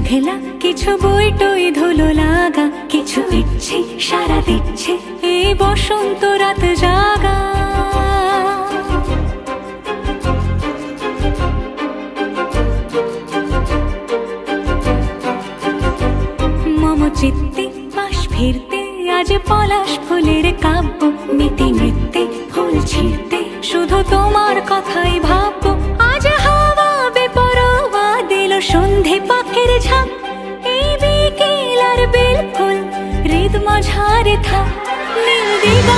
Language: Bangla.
ঢেলা কিছু বই টই ধুলো লাগা, কিছু ইচ্ছে সারা দিচ্ছে এই বসন্ত রাত জাগা। মম চিত্তে পাশ ফিরতে আজ পলাশ ফুলের কাব্য, নীতি নৃত্যে ফুল ছিঁড়তে শুধু তোমার কথাই ভাববো। আজ হাওয়া বেপরোয়া দিল সন্ধে পাখির ঝাঁক, এই বিকেল আর বেল ফুল হৃদ মাঝারে থাক নীল দিগা